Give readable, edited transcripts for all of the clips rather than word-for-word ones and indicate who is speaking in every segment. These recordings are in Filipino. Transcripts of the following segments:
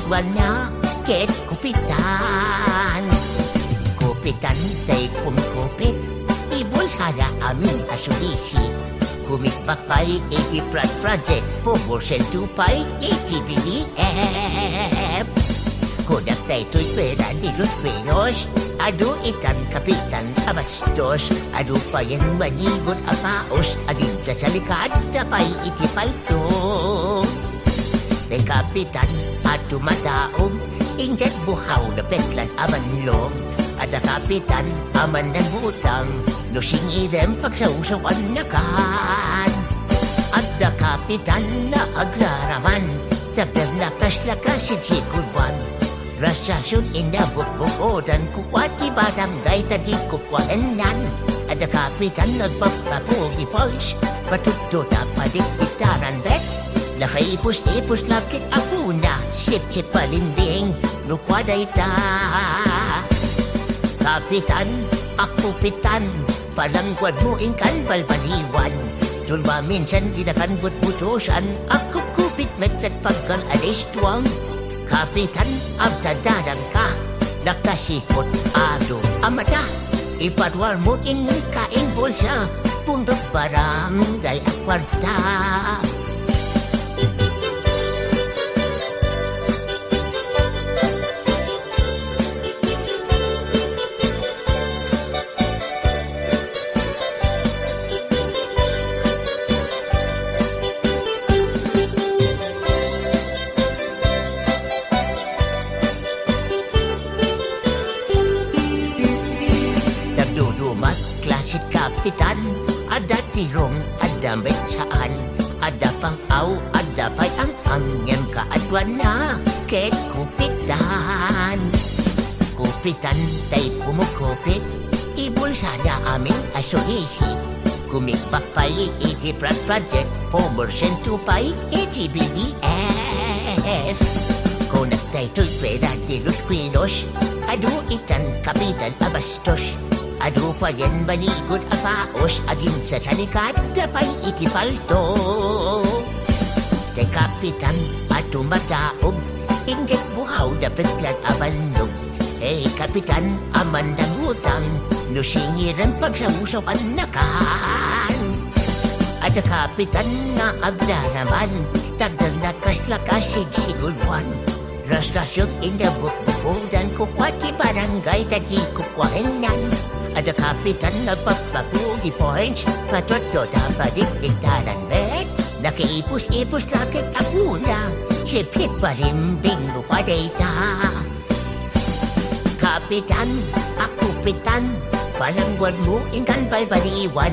Speaker 1: adwana ket kupitan. Kupitan tay kumkupit, ibulsada amin asulisit. Kumikbakpay iti project, pumursen tupay iti BDF. Kudak tay tuy pera di Los Pinos, adu ikan kapitan abastos, adu pa yan manigod apaos, agin sa salikad tapay iti palto. May kapitan at tumataom, ingat buhaw na peklan amanlong, at ang kapitan aman ng butang, no singirem pagsausawan na kan. At ang kapitan na aglaraman, tabdang lakas-lakasin si Kurban. Rasasyon inabukbukodan kukwati barangay tadi kukwahenan. At ang kapitan nagpapapugi pois, patuto tapadikdiktaran bet. Nakaipos-ipos lakit ako na, sip-sip palimbing, nukwaday ta. Kapitan, ako pitan, palangkwad mo ingkan balbaliwan. Tulba minsan tinakan but-butusan, ako kupit metsat pagkal alis tuwang. Kapitan, abtadaran ka, nakasikot alo amata. Ipadwar mo kain bulsa, pundot barangay at kwarta. Kapitan, ada tirong, ada metsaan, ada pang-aw, ada pay ang angem kaadwan na, ket kupitan. Kupitan tay pumukupit, ibulsada aming asulisi. Kumikbakpay iti project, pumursen tupay iti BDF. Kunak tay tuy pera di Los Pinos, adu ikan kapitan abastos. Adu pa yan manigod apaos, agin sa salikad tapay iti palto. Kay kapitan at tumataog, ingat buhaw na peklan abanog. Eh kapitan aman ng utang, no singiran pagsamusawan na kan. At kapitan na aglaraman, tagdang lakas-lakasig sigulwan. Rastasyon inabukbukodan kukwati barangay tadi kukwahenan. Ada kapitan na pagpapugi points, patoto tapadikdiktaran bet. Nakiipos-ipos lakit ako na, sip-sip palimbing lupaday ta. Kapitan, ako pitan, palangwan mo ingkan balbaliwan.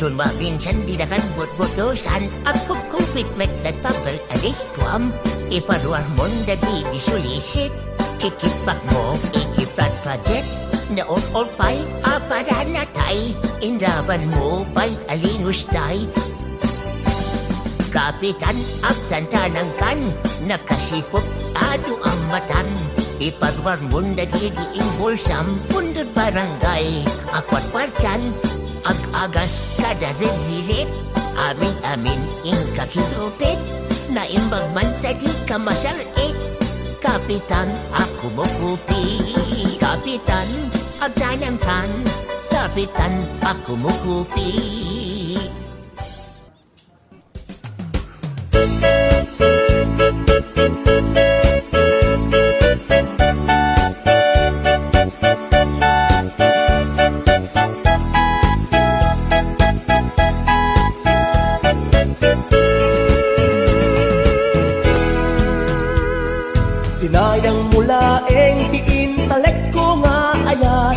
Speaker 1: Tulma minsan dinakan but-butosan, ako kupit metlat pabal alis tuam. Iparuar mo na di sulisit, kikitpak mo ikiprat project. Naon pay para natay, inraban mo pa'y alinustay. Kapitan, agtantanang kan, nakasikop ado ang matan. Ipadwar mo na didiing bulsam, pundod barangay, akwat parkan, ag-agas kada rililip. Amin-amin ingka kilupit, na imbag man tadi kamasalit. Kapitan, ako mo kupi. Kapitan, agtanang kan, kapitan, ako mo kupi.
Speaker 2: Sinayang mula intalek ko nga ayat,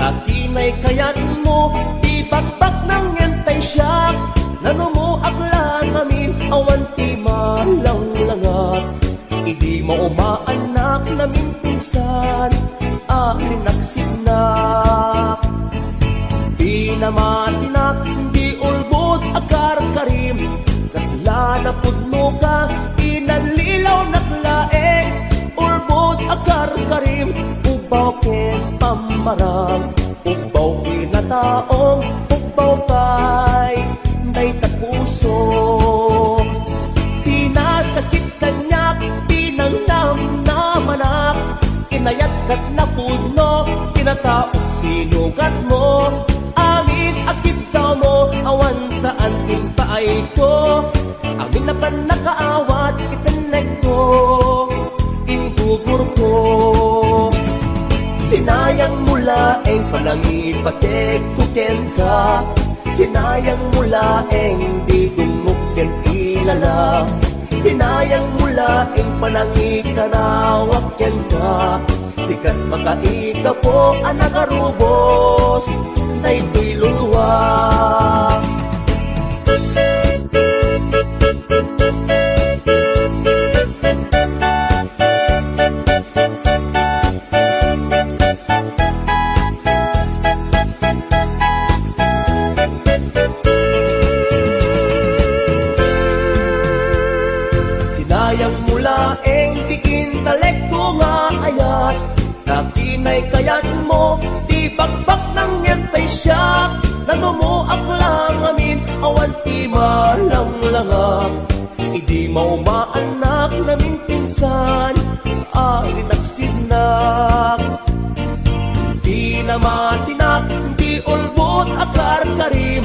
Speaker 2: takinay kayat mo, ibakbak ng yantay siya. Nano mo aklan namin, awan ti malanglangat. Hindi mo umaanak namin pinsan, alinaksignak. Di namatinak, di ulbod akar-karim, kasla na pudno ka, inalilaw naklaeng. Ulbod akar-karim, ubaw ken pamarang, ubaw kinataong, ubaw kay day tapuso. Pinasakit kanyak, pinangnamnam, inayat kat na puno, kinataok sinukat mo, amin akit daw mo, awan saan inpaay ko, amin na pan nakaawat, itanek ko, ingugur ko. Sinayang mula eng panangipatek kuken ka, sinayang mula eng di gumukken ilala, sinayang mula eng panangikarawak ken ka, sikat makaika po anagarubos, na ito'y luluwa. Sinayang mula eng di intelekto nga ayat, na kinay kayat mo, di bakbak ng yantay siya, nanumuak lang amin, awan ti malang-langak, idi maumaanak namin pinsan, ari nagsidnak. Di na matinak, di ulbot akar karim,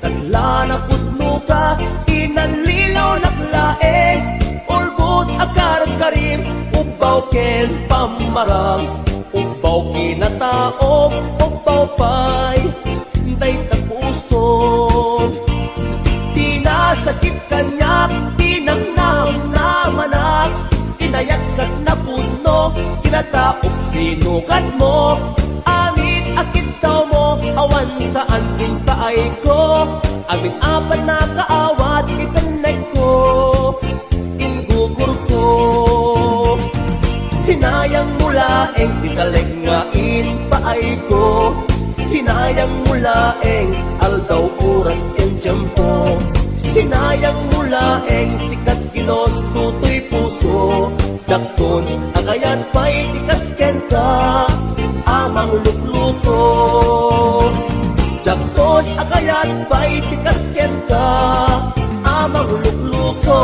Speaker 2: kasla na putno ka, inanlilaw naklaeng, ulbot akar karim, ubaw ken pamarang, ubaw kinataok, ubaw pay, day tapuso. Di nasakit kanyak, di nang namanak, inayat kat na puno, kinataok sinukat mo, amin akit daw mo, awan saan inpaay ko, amin apan na kaawat, itanek ko, ingugur ko. Sinayang mula eng titaleg nga inpaay ko, sinayang mula eng aldaw oras en tiyempo, sinayang mula eng sikat ginos tutoy puso, dakton agayat pa'y tikasken ka, amang lukluko. Dakton agayat pa'y tikasken ka, amang lukluko.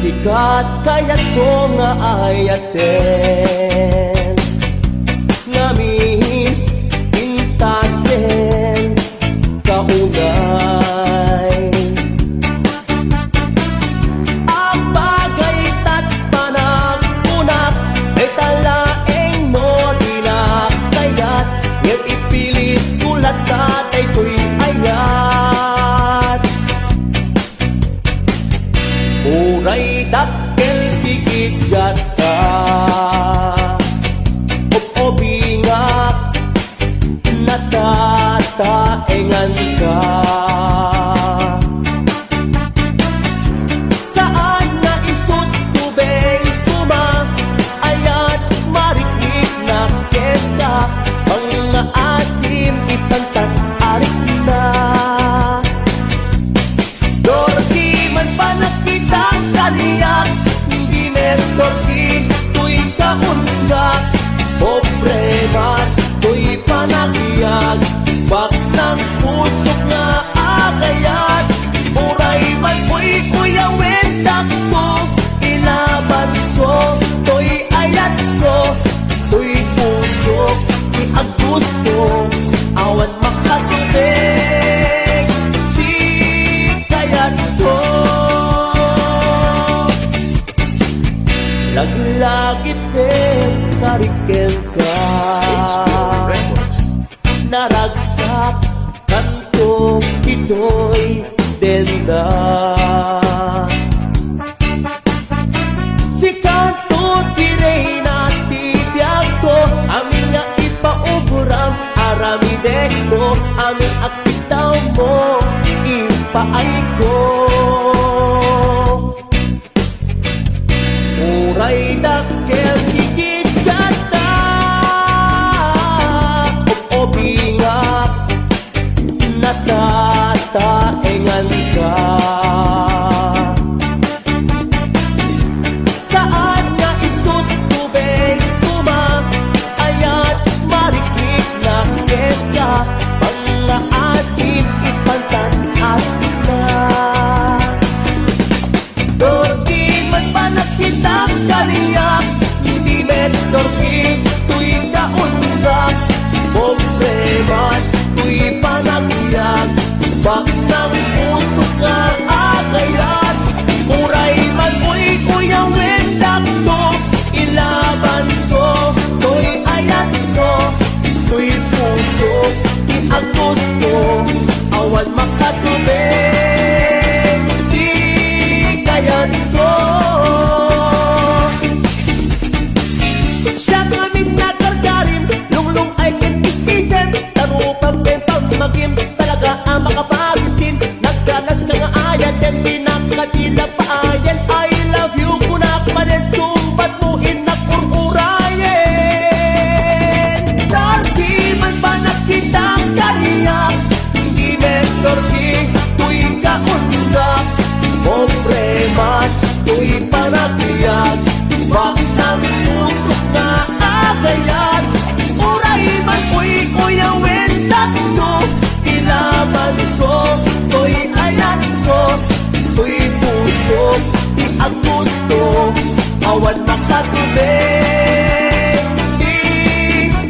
Speaker 2: Sikat kayat ko nga ayaten, ngamin intasen kaunay. Ang bagay tat panag-unak, ay talaeng mo dinakayat, ngayon ipilit kulat tatay ko'y ayat. Uray dakkel tigit jata, obingak natataengan ka. Saan na isut tubeng kuma, ayat marikit na keta, mga asim itantat arik na. Dorki man pa nakita kaniyak, hindi nertorki tuy kaundak, problema tuy panagiyag, bak ng pusok na agayat, uray man ko'y kuya wendak ko, ilaban ko, tuy ayat ko, tuy pusok, di agusto, awan makatubig, di kayat ko. Laglagi pen kariken ka, naragsak kanto ito'y denda. Si kanto tirey na tibiyag ko, amin nga ipauburam aramidek ko, amin akitaw mo, paay ko. Uray dakkel higitsata obi nga natataengan ka. Saan nga isut tubig tumang ayat marikit na keka mga asin ipantan at na. Dorti man panakita kaniyak hindi met dorti tuy kaundak problema tuy panagyak bak ng puso nga agayan. Uray man mo'y kuyang wendak ko ilaban ko tuy ayat ko tuy puso di agusto awan makatubig di kayan ko. Siya kami nakargarim lunglung ay kinistisen tarupang bentang magim talaga ang makapagsin. Nagkanas ka nga ayan yan pinakadila paayan I love you kunak panen sumbat mo inakururayen. Darki man ba nakita kaniyak hindi mentorki tuy kaundak pobre man tuy panagiyag bak ng puso nga agayan. Uray man ko'y kuya wendak ko ilaban ko ko'y ayan ko ko'y puso di ang gusto awan makatubig di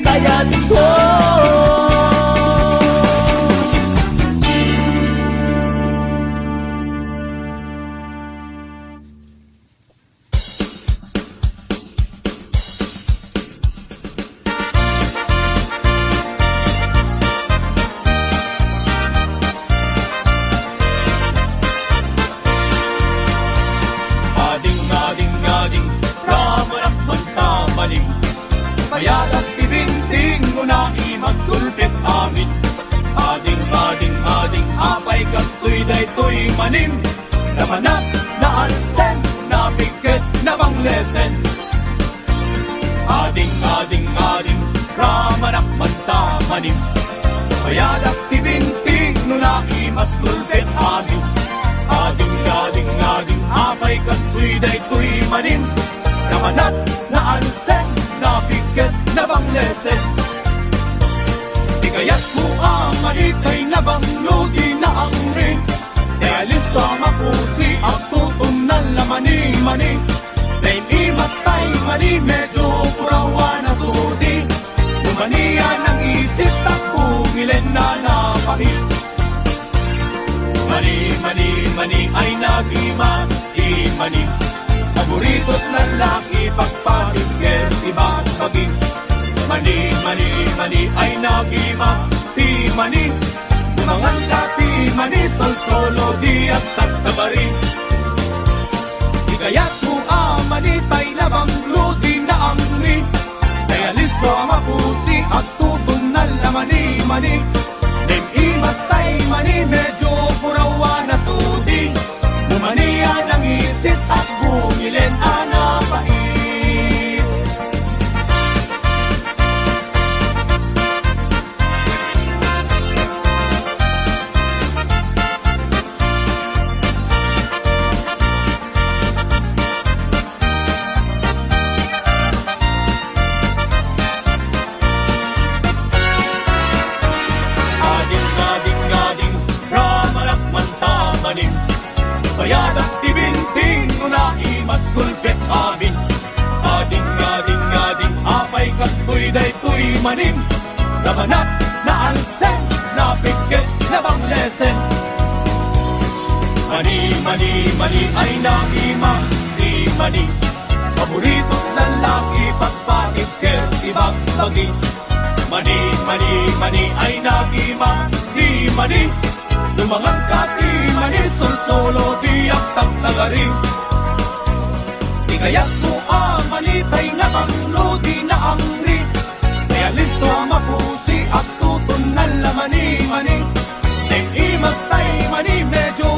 Speaker 2: kayan ko.
Speaker 3: Ading-ading-ading, ramanak magtamaling. Mayalang ibinting mo na imas tulpit amin. Ading-ading-ading, apay kastoy daytoy manim. Namanap na ansen, napikit na bang lesen. Ading-ading-ading, ramanak magtamaling. Mayalang ibinting mo na imas tulpit amin. Ading-ading-ading, apay kasoy daytoy manin. Namanat na ansen, napikit na bang lesen. Di kaya't mo amanitay na bang lodi na ang rin. Kaya lista mapusi at tutum na lamani-mani. Dain imas tay mani, medyo purawa na sudi. Lumaniya ng isip takumilen na napahit. Mani ay nagimas, imani. Paborito't lalaki, pagpahigil, ibang maging. Mani ay nagimas, imani. Mga dati mani, sol-solo, di at tatabari. Di kaya't mo amanitay na bang lodi na angri. Kaya listo ang mapusi at tutong na lamani-mani. Nem imas tay mani, medyo purawa na sudi. Lumaniya ng isip at bumilin anapait. Ading-ading-ading, ramanak man tamanin. Bayadak tibinting mo na imas kulpit amin. Ading-ading-ading, apay kastoy daytoy manin. Namanap na ansen, napikit na bang lesen. Mani ay nagimas, di mani. Paborito't lalaki, pagpahigil, ibang bagi. Mani ay nagimas, di mani. Lumangang kati mani, sol-solo, di at taglagari. Di kaya't mo amanitay na banglo, di na angri. Kaya listo mapusi at tutun na lamani-mani. Neng imas tay mani, medyo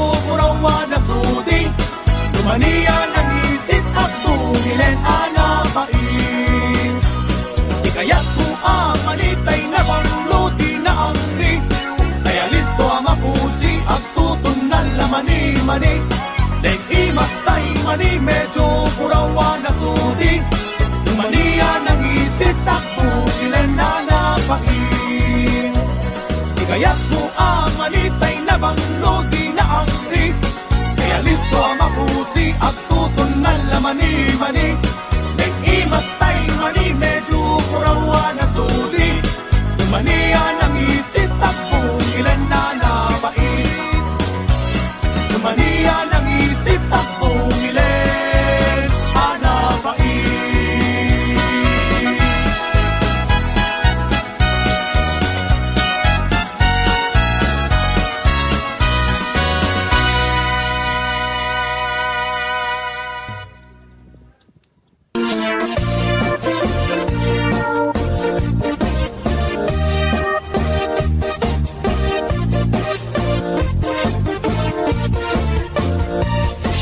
Speaker 3: Tumaniya ng isip at tungilen anapain. Di kaya't po amanitay na bangludi na angri. Kaya listo ang mapusi at tutun na lamani-mani. Deng imastay mani medyo purawan na sudi. Tumaniya ng isip at tungilen anapain. Di kaya't po amanitay na bangludi na angri. Kaya listo ang mapusi at tutun na lamani-mani. Deng imastay mani medyo purawan na sudi. Tumaniya ng isip at tungilen anapain. Tumaniya ng isip at tungilen anapain.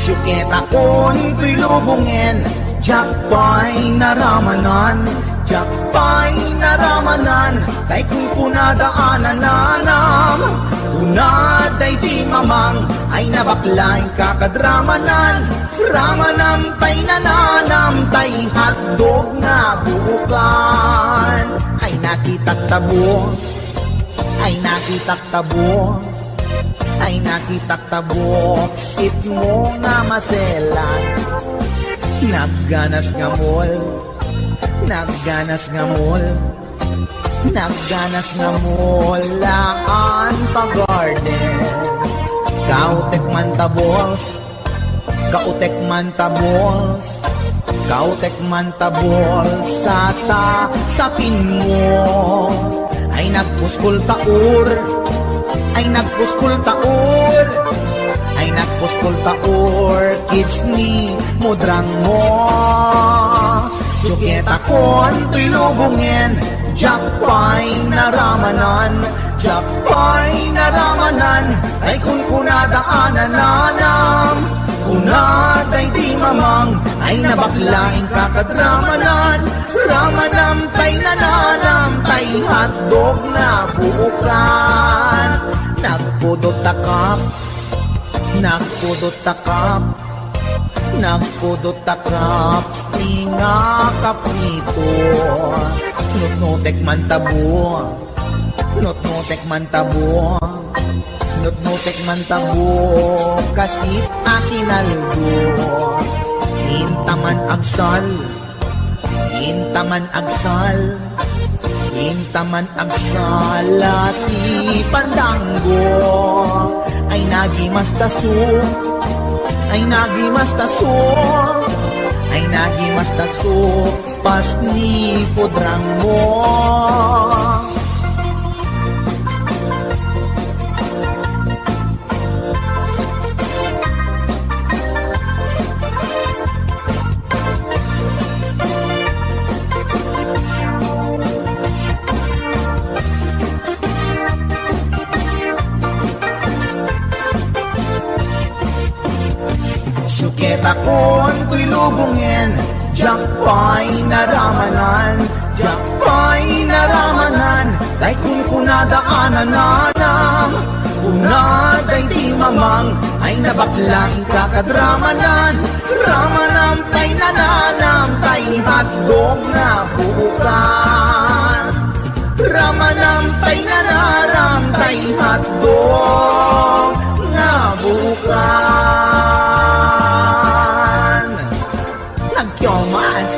Speaker 4: Syuket akon tuy lubungin, jakpay naramanan, jakpay naramanan, kay kung kunadaanan nanam, kunaday di mamang, ay nabaklain kakadramanan, ramanam tay nananam, tay hotdog na buukan, ay nakitak tabo, ay nakitak tabo, ay nakitak tabo, sit mo nga maselan. Nagganas nga mol, nagganas nga mol, nagganas nga mol, laan pa garden. Kautek man tabols, kautek man tabols, kautek man tabols, sata sapin mo, ay nagpuskol taur, ay nagpuskol taur, ay nagpuskol taur, kids ni mudrang mo. Syuket akon tuy lubungin, jakpay naramanan, jakpay naramanan, ay kung kunadaanan nanam, kunaday di mamang, ay nabaklain kakadramanan, ramanam tay nananam, tay hotdog na buukan. Nagpudot takap, nagpudot takap, nagpudot takap, tinga kaprito, nutnutek man tabo, nutnutek man tabo, nutnutek man tabo, kasit akin algo, intaman agsal, intaman agsal, intaman agsalati pandanggo, ay nagimastaso, ay nagimastaso, ay nagimastaso, pas ni pudrang mo. Syuket akon tuy lubungin, jakpay naramanan, jakpay naramanan, kay kung kunadaanan nanam, kunaday di mamang, ay nabaklain kakadramanan, ramanam tay nananam, tay hotdog na buukan, ramanam tay nananam, tay hotdog na buukan. Nagkyomas.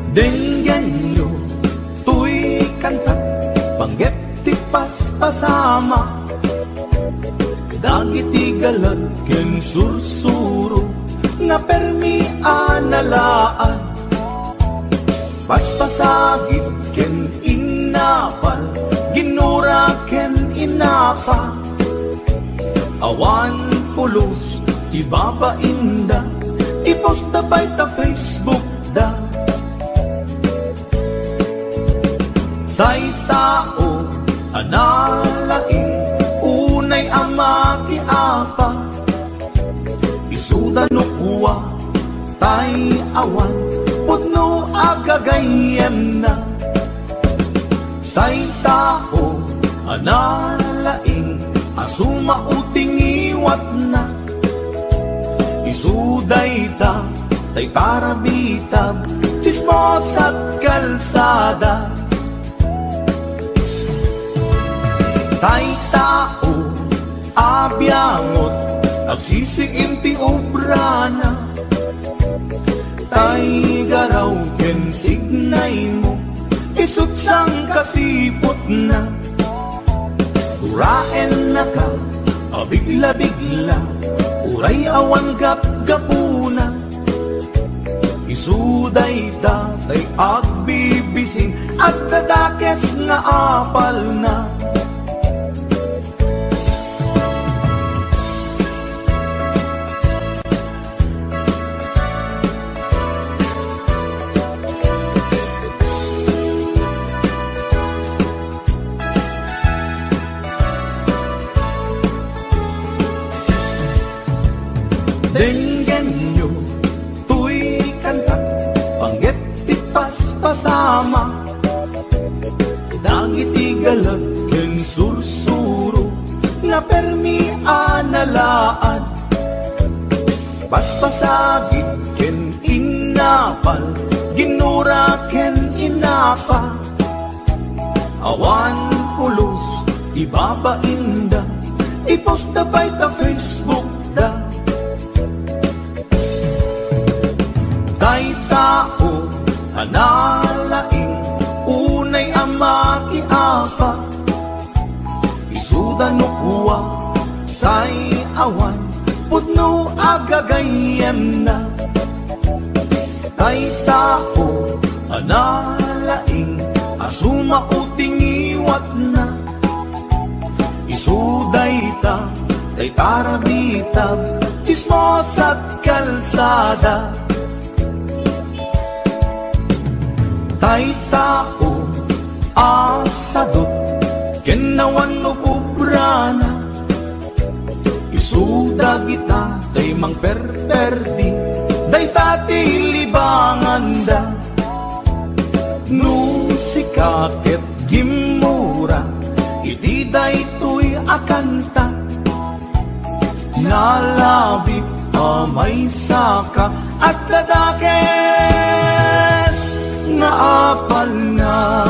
Speaker 3: Denggen nyo, tuy kanta, panggep ti paspasama, dagiti galat ken sursuro, nga permi analaan, paspasagit ken inapal, ginura ken
Speaker 4: awan pulos, ti babainda, ipost da bay ta Facebook da. Tay tao, analaing, unay ama ki apa, isuda no kuwa, tay awan, putno agagayem na. Tay tao, analaing, asuma uting iwat na. Isuday ta, tay parabitab, chismos at kalsada. Tay tao, abyangot, agsisiim ti obrana. Tay garaw ken tignay mo, isut sang kasipot na. Uraen na ka, abigla-bigla, uray awan gap-gapuna. Isuday datay agbibisin, at dadakets nga apal na. Denggen nyo, tuy kanta, panggit tipas pasama. Dagiti galag ken sursuro, nga permi analaan. Paspasagit ken inapal, ginura ken inapa. Awan pulos, ibabainda, ipost da bay ta Facebook da. Tay tao, analaing, unay ama ki apa, isuda no kuwa, tay awan, putno agagayem na. Tay tao, analaing, asuma uting iwat na. Isuday ta, tay parabitab, chismos at kalsada. Tay tao, asadot, kenawan no kubrana. Isuda kita, tay mang perperdi, day tati libangan da. Nusikaket gimura, iti day tuy akanta. Nalabit amay saka, at dadakes nga apal na.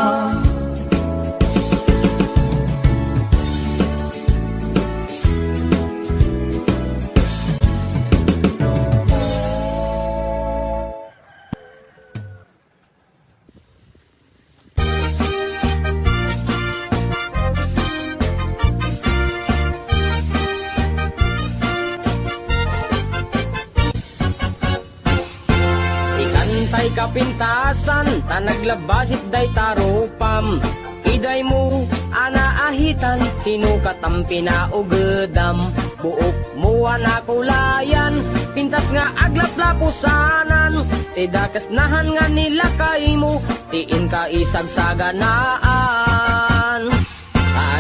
Speaker 5: Kapintasan, tanaglabasit day tarupam. Iday mo, anaahitan, sinukat ang pinaugedam. Buok mo anakulayan, pintas nga aglaplapusanan. Tidakas nahan nga nilakay mo, tiin ka isagsaganaan.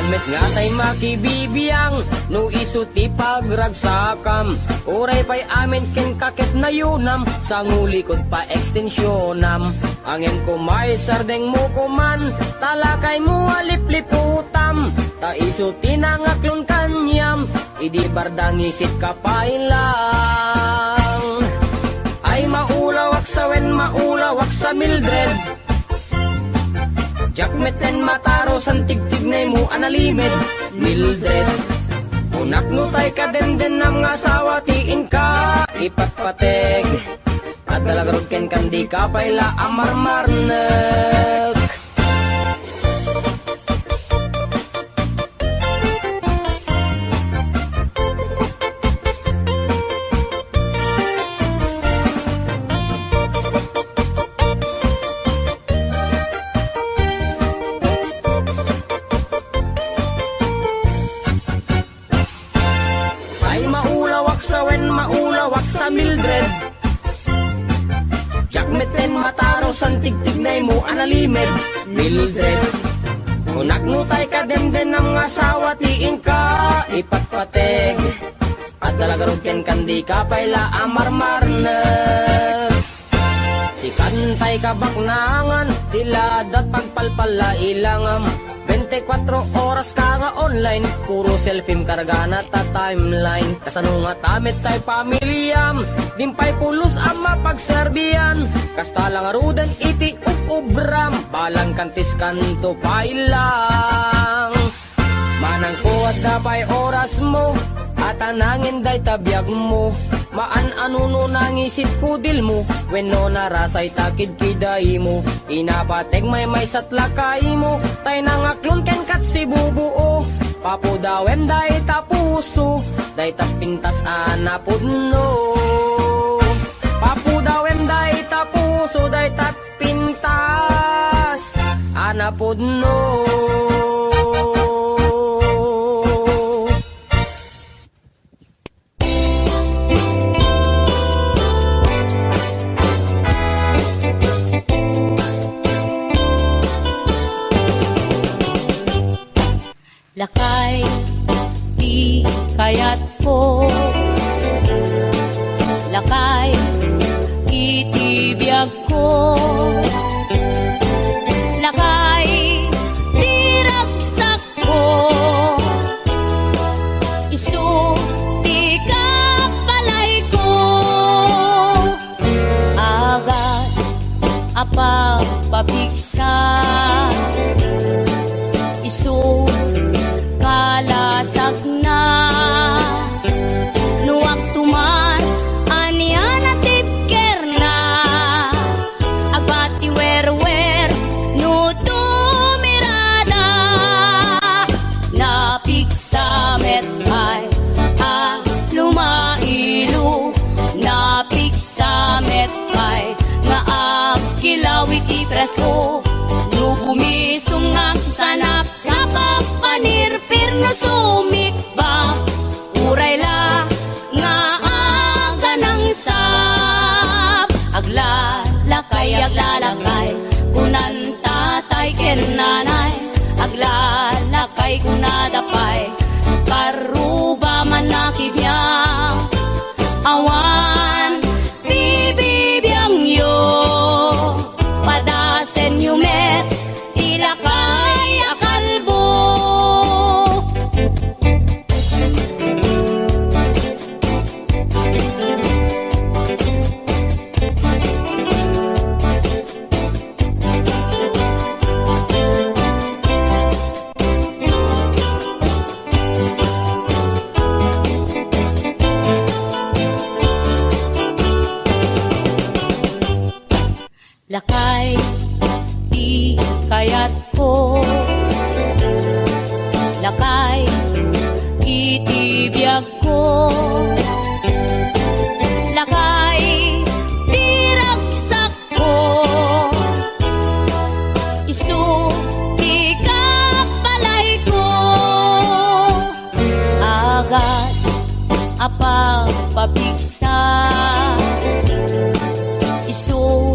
Speaker 5: Met nga tay makibibiyang, no iso ti pagragsakam. Uray pa'y amin ken kakit na yunam, sa ngulikod pa ekstensyonam. Angin ko may sardeng mo kuman, talakay mo alipliputam. Ta iso tinangaklon kanyam, idi bardang isit kapailang. Ay maulawak sa wen, maulawak sa Mildred. Jakmeten mataro san tigtignay mo analimed, Mildred. Unak no tay ka den nam nga asawa, tiin ka ipatpateg. At talagrog ken kandi ka payla amarmarnek. santig-tignay mo analimed, Mildred. Unagnutay ka demden ng mga asawa, tiin ka ipatpateg. At dalagarod ken kandi ka payla amarmarne. Si kantay ka baknangan, tiladat pagpalpala ilangam. 24 oras ka nga online, puro selfie kargana ta timeline. Kasano nga tamit tay pamilyam, dimpay pulos ang mapagserbiyan. Kasta lang aruden iti ubram, balang kantis kanto pailang. Manang kuwat dapay oras mo, at anangin day tabiyag mo. Maan-anuno nangisit pudil mo, wenno narasay takid kiday mo. Inapateg may satlakay mo, tay nangaklon ken kat si bubuo. Papudawem day tapuso, day tapintas anapudno. Papudawem day tapuso, day tapintas anapudno.
Speaker 6: Lakay, di kayat ko. Lakay, itibiyag ko. Lakay, di ragsak ko. Isu, di kapalay ko. Agas, apa pabigsa. Isu, kalasag na nuwag tuman anian at tipker na agbati wer no tumirada napigsamet ay lumailu napigsamet ay nga agkilawik ipresko no bumisong ang sanap sa pagpanirpir na sumikba uray la nga aga ng sap aglalakay kunan tatay ken nanay aglalakay kunadapay karuba man nakibiyang awan bibibiyang yo padasen yumet ilakay akalbo. Lakay, di kayat ko. Lakay, itibiyag ko. Lakay, di ragsak ko. Isu, di kapalay ko. Agas, apa pabigsa. Isu,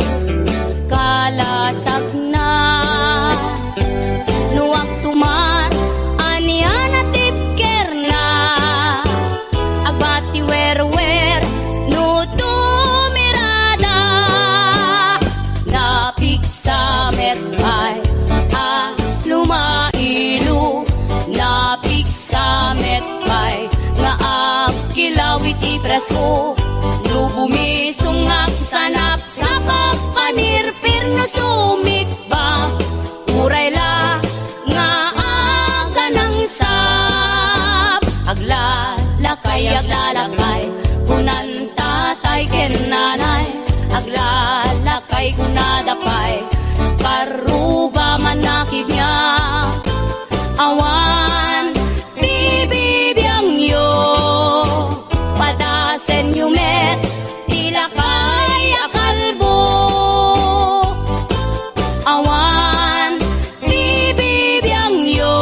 Speaker 6: kalasag na nuwag tumar anian at tipker na agbati wer no tumirada napigsamet ay lumailu napigsamet ay nga agkilawik ipresko no bumisong ang sanap sa pagpanirpir no sumikba uray la nga aga ng sap aglalakay kunan tatay ken nanay aglalakay kunadapay karuba man nakibiyang awan bibibiyang yo padasen yumet ilakay akalbo awan bibibiyang yo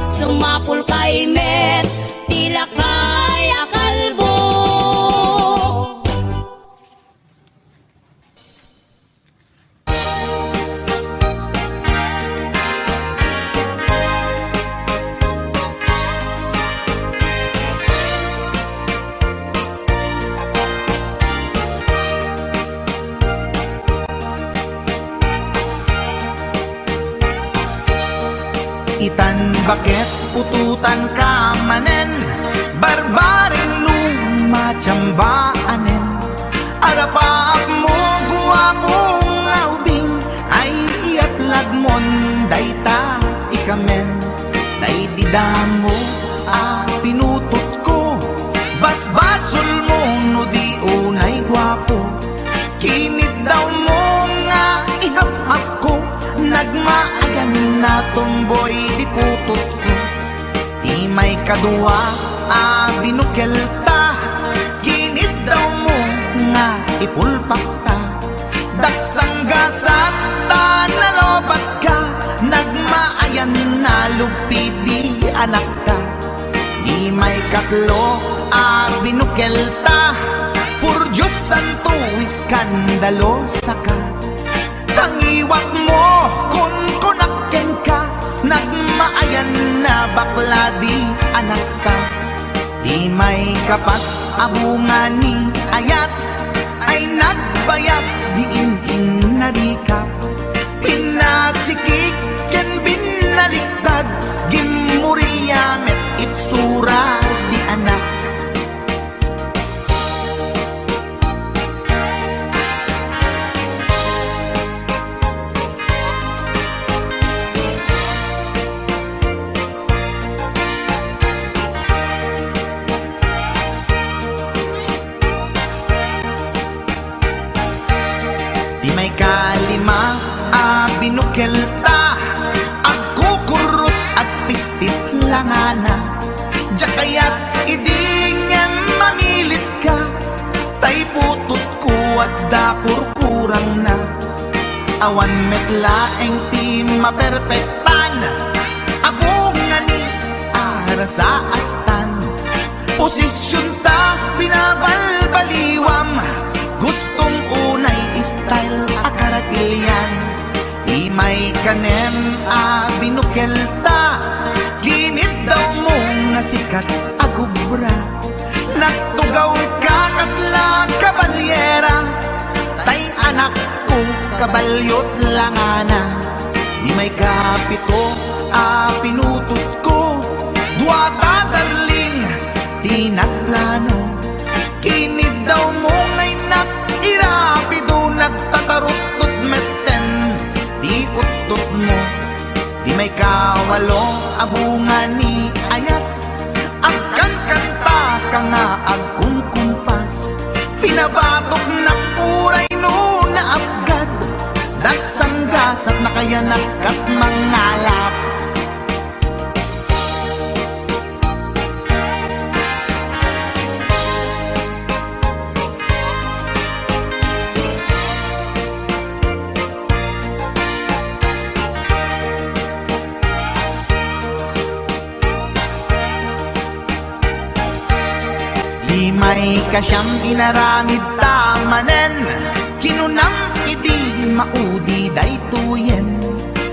Speaker 6: sumapul kay met ilakay akalbo.
Speaker 4: itan bakit pututan ka manen, barbaring lumachambaanen. Arapaap mo guwapong ubing, ay iatlag mon dayta ikamen. Daydidamo pinutot ko, basbasol mo no di unay gwapo. Kinit daw mo nga ihap-hap ko, nagmaayan na tomboy di putot ko. Di may kadua binukel ta, kinit daw mo nga ipulpak ta. Daksang gasat ta nalobat ka, nagmaayan na lupid di anak ka. Di may katlo binukel ta, pur Diyos santo iskandalo saka. Tangiwak mo kun kunakken ka, nagmaayan na bakla di anak ka. Di may kapat abungan ni ayat, ay nagbayat di in narikap. Pinasikik ken binaliktad, gimuriyamet itsura di anak. Di may kalima binukel ta, agkukurot at pistit langana. Jakayat idingem mamilit ka, tay putot ko at dakurkurang na. Awan metlaeng ti maperpektan, abungan ni ara sa astan. Posisyon ta binabalbaliwam, gustong unay style akaratilyan. Di may kanem binukel ta, ginit daw mo nga sikat agubra. Nagtugaw ka kasla kabalyera, tay anak ko kabalyot langana. Di may kapito pinutot ko, duwata darling di nagplano. Kinid daw mo ngay irapido, nagtatarot-tot meten di utot mo. Di may kawalo abungan ni ayat, agkan kanta ka nga agkong kumpas. Pinabatok na puray no na abgad, daksang gasat na kaya nakat mangalap. Di may kasyam inaramid tamanen, kinunam idi maudi daytoyen.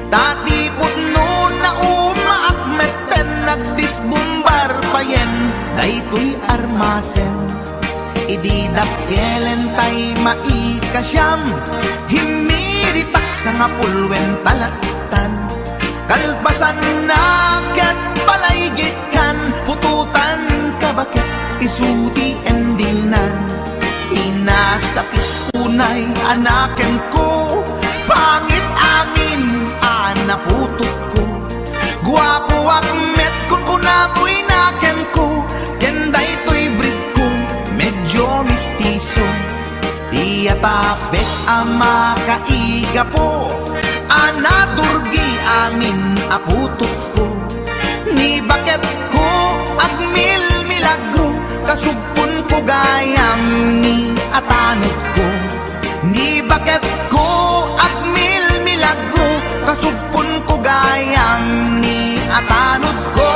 Speaker 4: Tati putno na umaakmeten, nagdisbumbar payen daytoy armasen. Idi dakkelen tay maikasyam, himiritak sa nga pulwen talaktan. Kalbasan na ket palaygit kan, pututan ka bakit isuti endingnan. Inasakit unay anaken ko, pangit amin anaputot ko. Guwapo akmet kun kunakoy naken ko, kenday to'y breed ko medyo mistiso. Di atapek ama kaiga po, anadurgi amin aputot ko. Ni bakit ko agmil milagro, kasugpon ko gayam ni atanod ko. Ni bakit ko agmil milagro, kasugpon ko gayam ni atanod ko.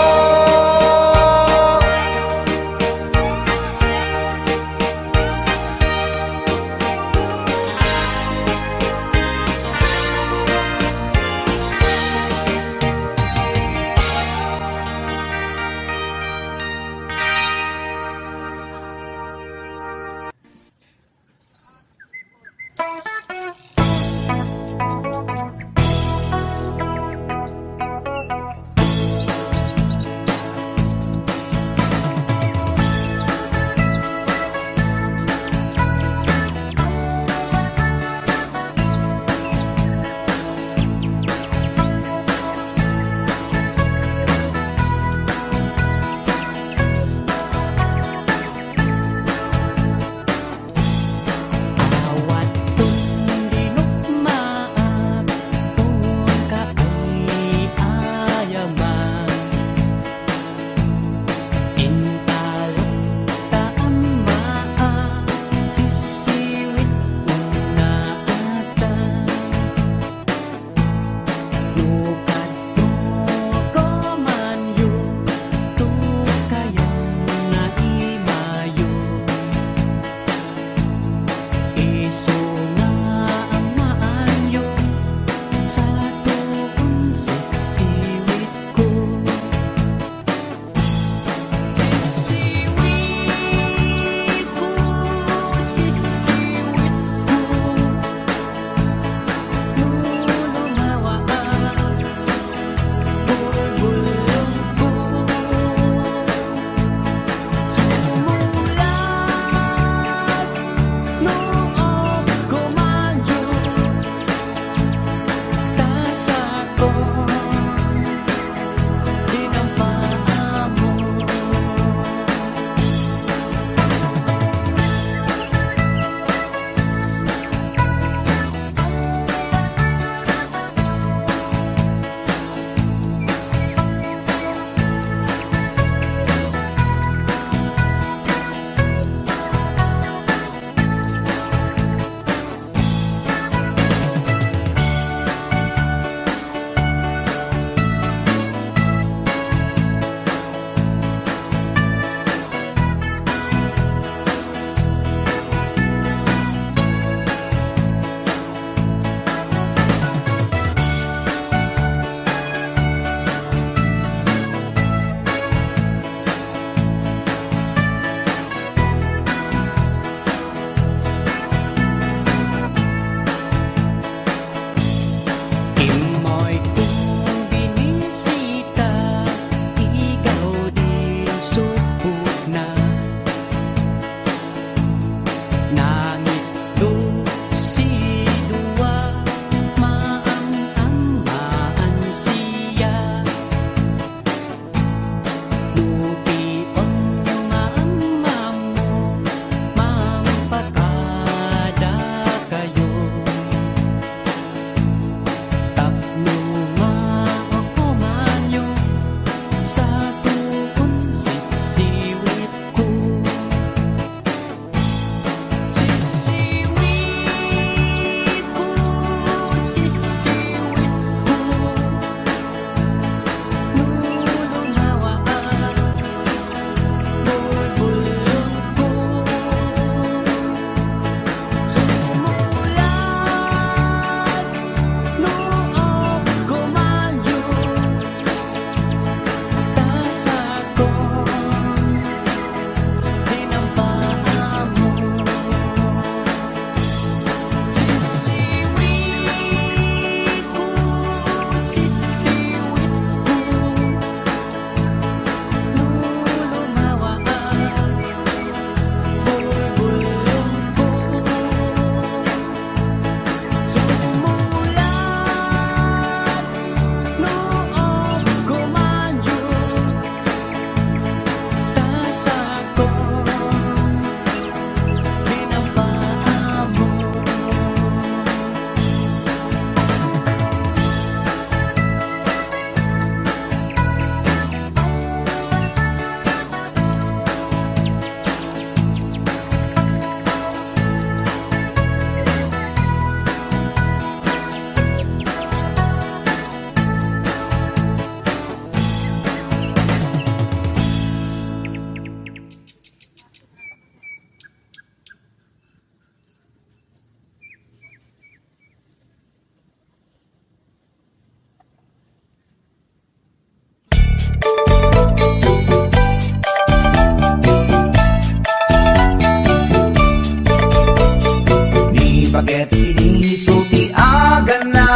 Speaker 4: Bakit inisulti agan na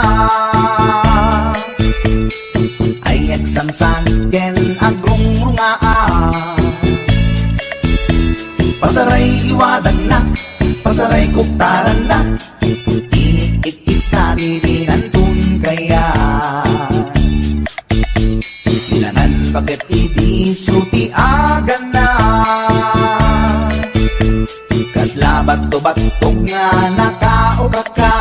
Speaker 4: ay eksangsan ken agrong rungaa pasaray iwadan na pasaray kuktaran na inikikista nilinantun kaya ilanan bakit inisulti agan na kaslabat to batog nga nakaoka ka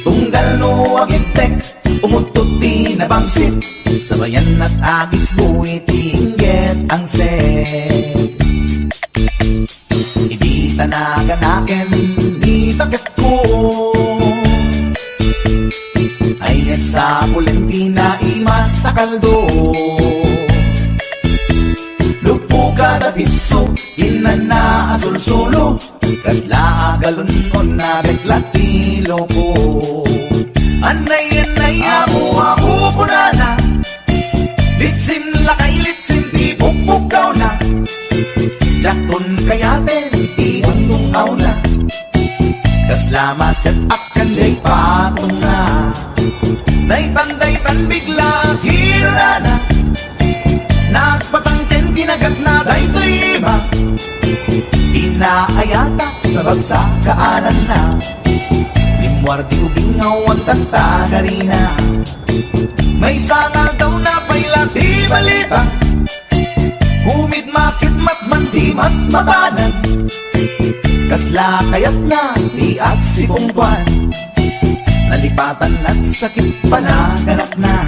Speaker 4: tunggal no agintek umutot di nabangsit sabayan at agis buwi tingget ang set hindi tanaganaken di bakit ko Ay sa Pulentina imas sa kaldo. Lupuka da pitso, inana asul-sulo, kasla agalun na reklatilo ko. Anay ako punana, litsim lakay litsim di pukpukaw na. Jakton kayaten di untungaw na, kasla maset akan jay patong na. Daytan bigla hirana, nagpatangken kinagat na daytoy lima. Inaayata sa bagsakaanan na, limwardi ubingaw ang tantagarina. May sangal daw na payla di balita, humid makit matman di matmatanan. Kasla kayat na di at si Pungkwan, nalipatan at sakit panaganap na.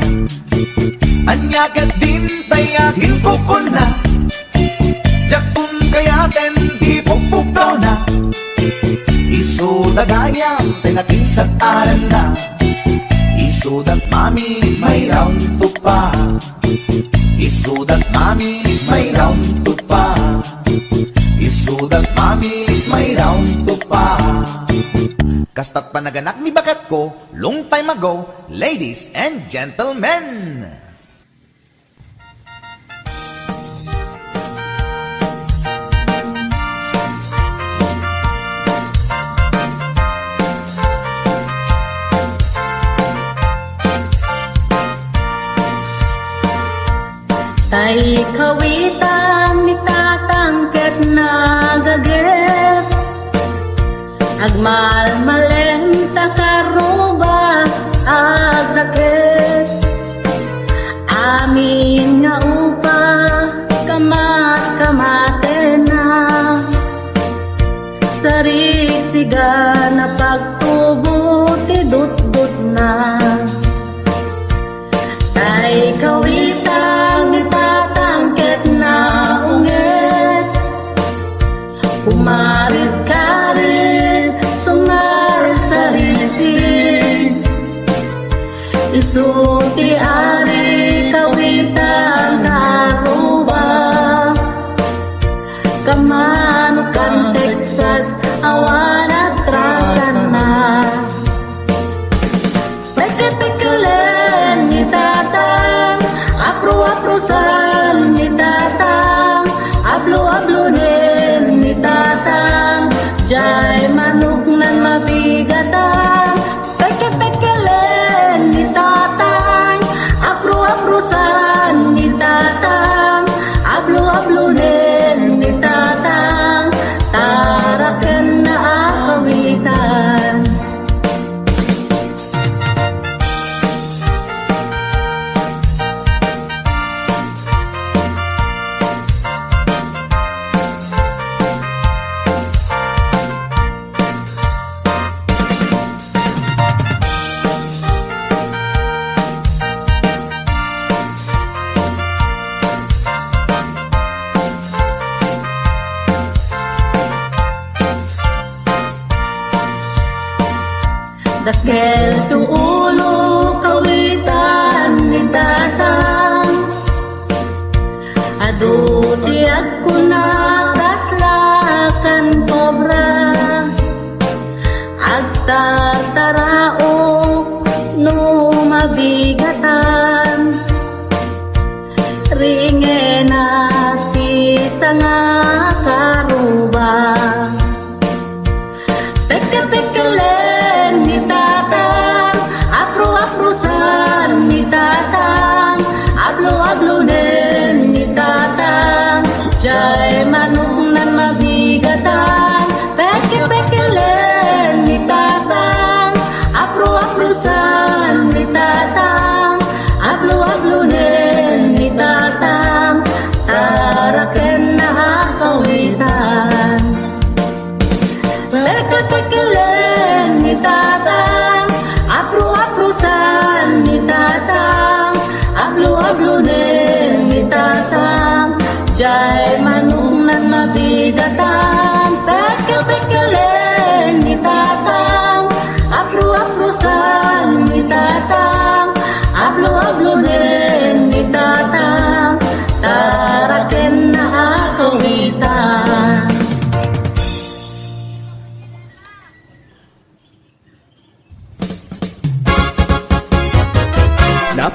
Speaker 4: Anyagat din tayagin kukon na, jakun kayaten di pukpukaw na. Isu dagayam tinakisat aran na, isu dat mami may round to pa. Isu dat mami may round to pa. Isu dat mami may round to pa. Kastat panaganak ni bakat ko long time ago, ladies and gentlemen.
Speaker 6: Tay kawitan ni tatangket na gaget, agmalmalem takaruba agdaket. Amin nga upa kamat-kamate na, sarisiga na pagtubo tidut-dut na. Tay kawitan ni tatangket na unget, umarit-karit sumarisarisin. Isuti ari kawitan aruba, kamanukan Texas awan at rasan na. Peke-pekelen ni tatang, apro-aprosan ni tatang, ablo-ablonen ni tatang, jay manok nan mabigatan. Peke-pekelen ni tatang, apro-aprosan ni tatang, ablo-ablonen ni tatang, taraken na akawitan.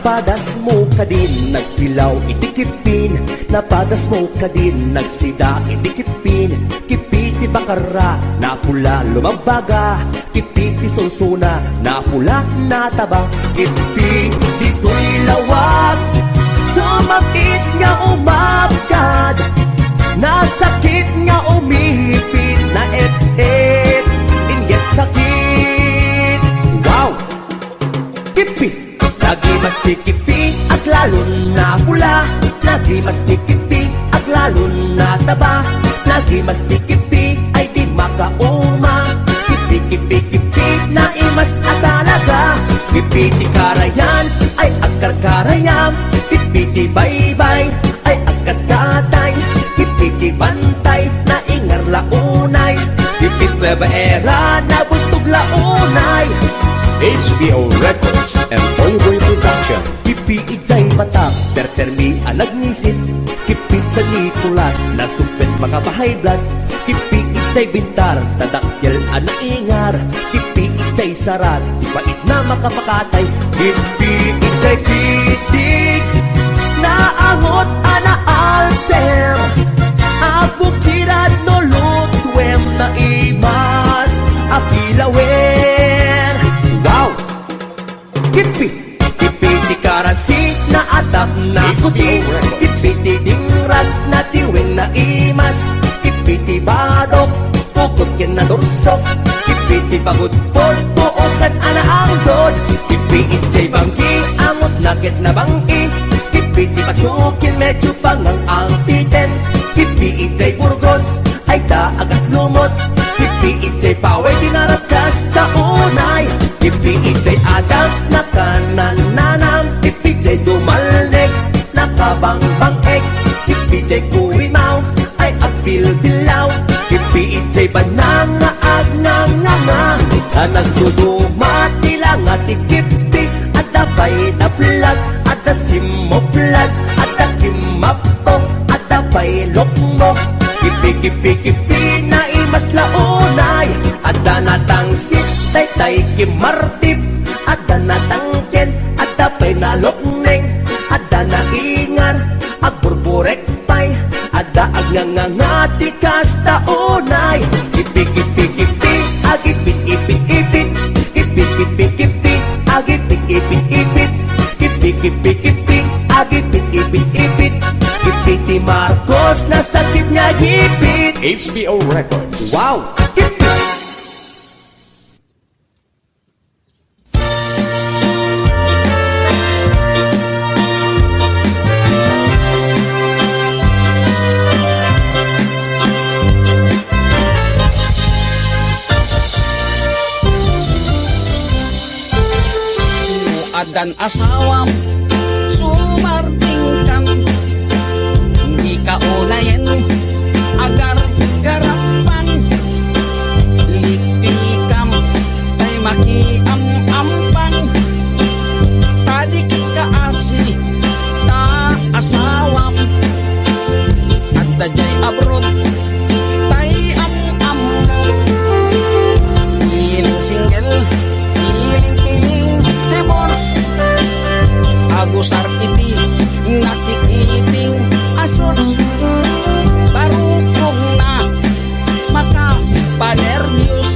Speaker 2: Napadas mo ka din, nagpilaw itikipin. Napadas mo ka din, nagsida itikipin. Kipiti bakara, napula lumabaga. Kipiti sunsuna, napula nataba. Kipiti dito'y lawak, sumapit nga umabgad. Nasakit nga umihipit, na et-et, inget sakit. Wow! Kipit! Lagi mas tikipi at lalo na pula. Lagi mas tikipi at lalo na taba. Lagi mas tikipi ay di makauma. Kipi-kipi-kipi na imas at talaga. Kipiti karayan ay agkar-karayam. Kipiti baybay ay agkar-katay. Kipiti bantay na ingar launay. Kipit bebaera na buntog launay.
Speaker 3: HBO Records and Boyboy Production.
Speaker 2: Kipi ijay matak, tertermi alag ngisit. Kipit sa Nicolas, nasupit mga bahay blood. Kipi ijay bintar, tadakyal ana ingar. Kipi ijay sarat, ibait na makapakatay. Kipi ijay pitik, naangot ana alser. Abukirad no lutwem na imas, apilawen. Wow! Kipi! Kipiti karansi na atap na kuti. Kipiti dingras na tiwing na imas. Kipiti badok, pukot kin na dorsok. Kipiti pagudpod, buokan ana ang dod. Kipiti jay bangki, angot nakit na bangki. Kipiti pasukin, medyo pangang ang titen. Kipiti jay burgos, ay daag at lumot. Kipiti jay paway, dinarap kas taunay. Kipi-ijay Adams na kanan-nanam. Kipi-ijay dumalnek na kabang-bang-ek. Kipi-ijay kuwimaw ay agbil-bilaw. Kipi-ijay bananga-ag-nga-nga-nga. Nagduduma tila nga tikipi. At dabay na plag, at asimoplag. At akimapok, at dabay lokmok. Kipi-kipi-kipi na imas launay. At danatangsit, tay-tay kimartip. At danatangken, at dapay na lokneng. At danaingar, agburburek pay. At daag nga ngati kasta unay. Kipi-kipi-kipi, agipit-ipit-ipit. Kipi-kipi-kipi, agipit-ipit-ipit. Kipi-kipi-kipi, agipit-ipit-ipit. Kipiti Marcos, nasakit nga gipit.
Speaker 3: HBO Records.
Speaker 2: Wow! Kipit!
Speaker 7: Adan asawam, sumarting kan. Hindi ka ulayan, agar-garapan. Likpikam, ay makiam-ampan. Tadik ka asi, ta asawam. At tajay abroad, tay am-am mo. Hiling single, hiling-piling, divorce. Agus arpiti, nakikiting asots. Barukong na, makapanervyos.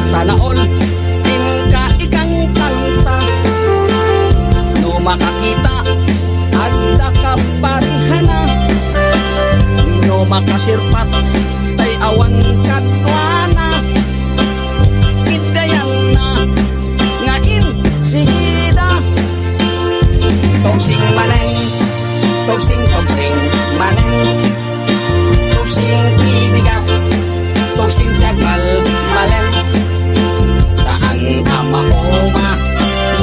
Speaker 7: Sana all, tingka ikang kanta. No makakita, adda ka parihana. No makasirpat, tay awan katwana. Kidayan na, ngain sigida. Togsing maneng, togsing maneng. Togsing ibigat, togsing tagal malen. Saan ama oma,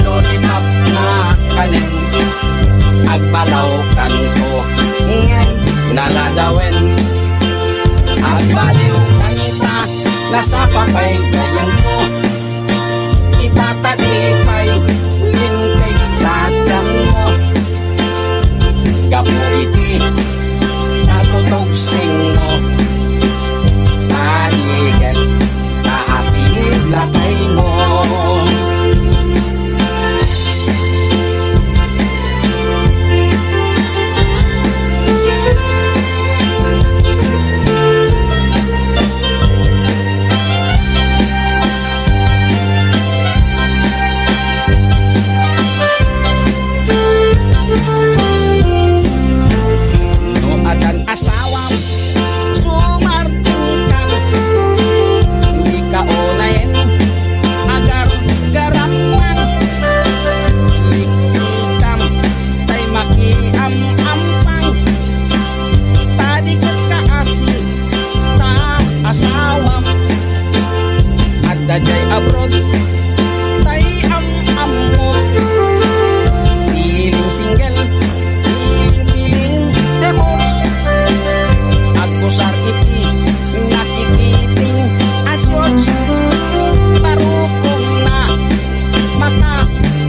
Speaker 7: lolipap na kanen. Agbalaw kanto, ngayon naladawen. Agbaliw kanto.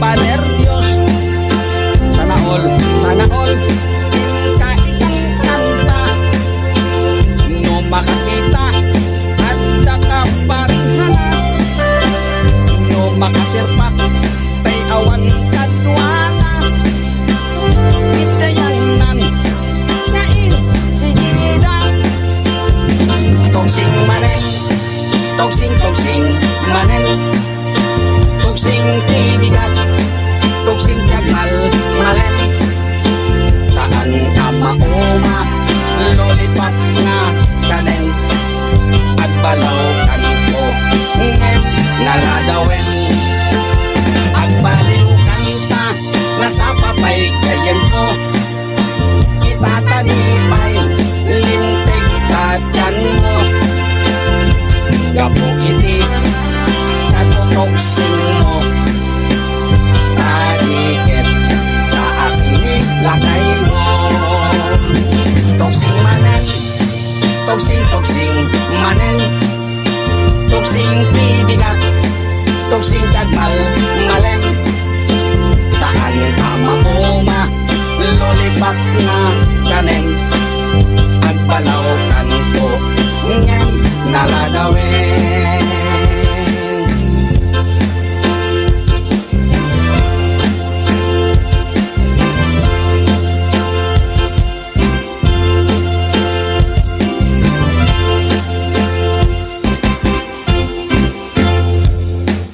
Speaker 7: banner